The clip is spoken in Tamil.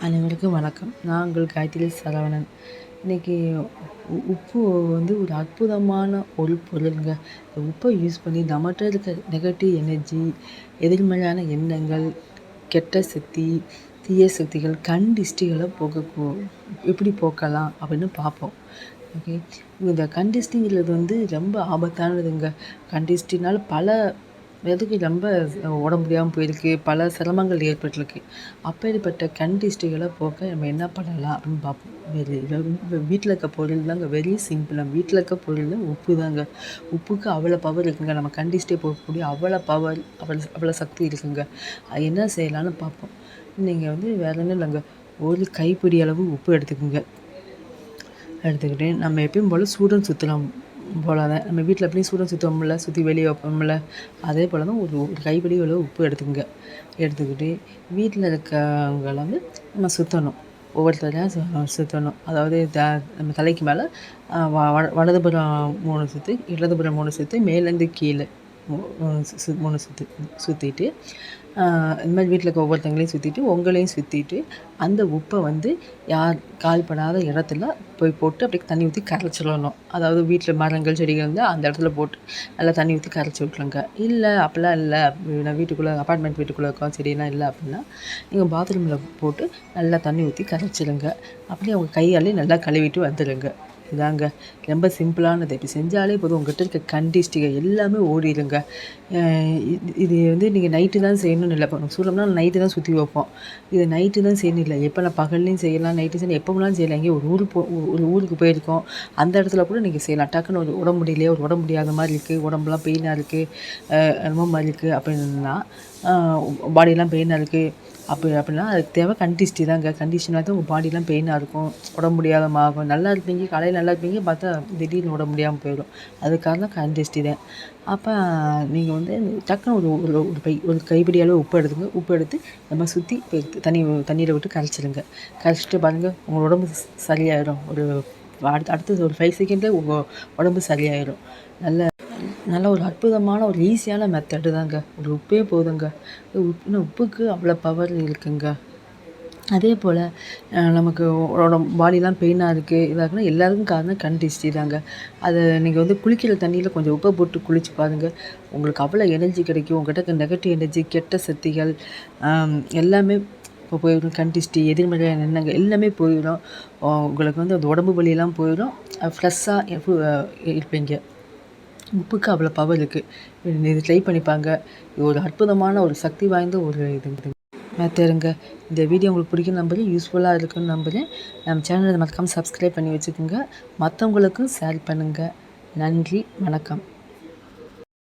அனைவருக்கும் வணக்கம். நான் உங்கள் காயத்ரி சரவணன். இன்றைக்கி உப்பு ஒரு அற்புதமான ஒரு பொருளுங்க. உப்பை யூஸ் பண்ணி நம்மகிட்ட இருக்க நெகட்டிவ் எனர்ஜி, எதிர்மறையான எண்ணங்கள், கெட்ட சக்தி, தீய சக்திகள், கண் திஷ்டிகளை எப்படி போக்கலாம் அப்படின்னு பார்ப்போம். ஓகே, இந்த கண் திஷ்டிங்கிறது ரொம்ப ஆபத்தானதுங்க. கண் திஷ்டினால் பல பேருக்கு ரொம்ப உடம்பு முடியாமல் போயிருக்கு, பல சிரமங்கள் ஏற்பட்டிருக்கு. அப்படிப்பட்ட கண் திஷ்டிகளை போக்க நம்ம என்ன பண்ணலாம் அப்படின்னு பார்ப்போம். வீட்டில் இருக்க பொருள் தாங்க, வெரி சிம்பிள். நம்ம வீட்டில் இருக்க பொருள் உப்பு தாங்க. உப்புக்கு அவ்வளோ பவர் இருக்குங்க. நம்ம கண் திஷ்டியை போகக்கூடிய அவ்வளோ பவர், அவ்வளோ சக்தி இருக்குங்க. அது என்ன செய்யலான்னு பார்ப்போம். நீங்கள் வேறு ஒன்றும் இல்லைங்க, ஒரு கைப்பிடி அளவு உப்பு எடுத்துக்கிட்டு நம்ம எப்பயும் போல் சூடன் சுற்றலாம் போல தான். நம்ம வீட்டில் எப்படியும் சூடன் சுற்றுவோம்ல, சுற்றி வெளியே வைப்போம்ல, அதே போல் தான் ஒரு கைப்பிடி அளவு உப்பு எடுத்துக்கிட்டு வீட்டில் இருக்கவங்களை நம்ம சுற்றணும். ஒவ்வொருத்தரையும் சுற்றணும். அதாவது நம்ம தலைக்கு மேலே வலதுபுறம் 3 சுற்று, இடதுபுறம் 3 சுற்று, மேலேருந்து கீழே 3 சுற்றிட்டு இந்த மாதிரி வீட்டில் இருக்க ஒவ்வொருத்தங்களையும் சுற்றிட்டு உங்களையும் சுற்றிட்டு அந்த உப்பை யார் கால்படாத இடத்துல போய் போட்டு அப்படியே தண்ணி ஊற்றி கரைச்சிடணும். அதாவது வீட்டில் மரங்கள் செடிகள் இருந்தால் அந்த இடத்துல போட்டு நல்லா தண்ணி ஊற்றி கரைச்சி விட்ருங்க. இல்லை அப்படிலாம் இல்லை, நான் வீட்டுக்குள்ளே அப்பார்ட்மெண்ட் வீட்டுக்குள்ளே இருக்கோம், செடியெல்லாம் இல்லை அப்படின்னா நீங்கள் பாத்ரூமில் போட்டு நல்லா தண்ணி ஊற்றி கரைச்சிடுங்க. அப்படியே அவங்க கையாலே நல்லா கழுவிட்டு வந்துடுங்க. இதாங்க ரொம்ப சிம்பிளானது. இப்படி செஞ்சாலே போதும், உங்கள்கிட்ட இருக்க கண் திஷ்டிகள் எல்லாமே ஓடிடுங்க. இது நீங்கள் நைட்டு தான் செய்யணும்னு இல்லை. இப்போ சூடம்னா நைட்டு தான் சுற்றி வைப்போம். இது நைட்டு தான் செய்யணும் இல்லை, எப்போ நான் பகல்லையும் செய்யலாம், நைட்டு செய்யலாம், எப்போ வேணாலும் செய்யலாம். எங்கேயும் ஒரு ஊருக்கு போயிருக்கோம், அந்த இடத்துல கூட நீங்கள் செய்யலாம். டக்குன்னு ஒரு உடம்பு முடியலையே, ஒரு உடம்பு முடியாத மாதிரி இருக்குது, உடம்புலாம் பெயினாக இருக்குது, என்னமோ மாதிரி இருக்குது அப்படின்னா, பாடியெல்லாம் பெயினாக இருக்குது அப்படின்னா அதுக்கு தேவை கண் திஷ்டி தாங்க. கண் திஷ்டினா தான் உங்கள் பாடியெலாம் பெயினாக இருக்கும், உடம்பு முடியாதமாகும். நல்லா இருப்பீங்க, காலையில் நல்லா இருப்பீங்க, பார்த்தா திடீர்னு உடம்பு முடியாமல் போயிடும். அதுக்காக தான் கண் திஷ்டி தான். அப்போ நீங்கள் டக்குன்னு ஒரு கைப்பிடி அளவு உப்பு எடுத்து நம்ம சுற்றி தண்ணியில் விட்டு கரைச்சிட்டு பாருங்கள், உங்கள் உடம்பு சரியாயிடும். அடுத்தது ஒரு 5 செகண்ட்லேயே உங்கள் உடம்பு சரியாயிடும். நல்ல ஒரு அற்புதமான ஒரு ஈஸியான மெத்தடு தாங்க. ஒரு உப்பே போதுங்க. உப்புக்கு அவ்வளோ பவர் இருக்குங்க. அதே போல் நமக்கு பாடிலாம் பெயினாக இருக்குது, இதாகுன்னா எல்லாருக்கும் காரணம் கண் திஷ்டி தாங்க. அதை நீங்கள் குளிக்கிற தண்ணியில் கொஞ்சம் உப்பை போட்டு குளித்து பாருங்கள், உங்களுக்கு அவ்வளோ எனர்ஜி கிடைக்கும். உங்கள்கிட்ட நெகட்டிவ் எனர்ஜி, கெட்ட சக்திகள் எல்லாமே இப்போ போயிடும். கண் திஷ்டி, எதிர்மறையான எண்ணங்கள் எல்லாமே போயிடும். உங்களுக்கு அந்த உடம்பு வலியெல்லாம் போயிடும். ஃப்ரெஷ்ஷாக இருப்பீங்க. உப்புக்கு அவ்வளோ பவர் இருக்குது. இது ட்ரை பண்ணிப்பாங்க. இது ஒரு அற்புதமான ஒரு சக்தி வாய்ந்த ஒரு மெத்தடுங்க. இந்த வீடியோ உங்களுக்கு பிடிக்கும் நம்புறேன், யூஸ்ஃபுல்லாக இருக்குன்னு நம்புகிறேன். நம்ம சேனலை மறக்காமல் சப்ஸ்கிரைப் பண்ணி வச்சுக்கோங்க. மற்றவங்களுக்கும் ஷேர் பண்ணுங்கள். நன்றி, வணக்கம்.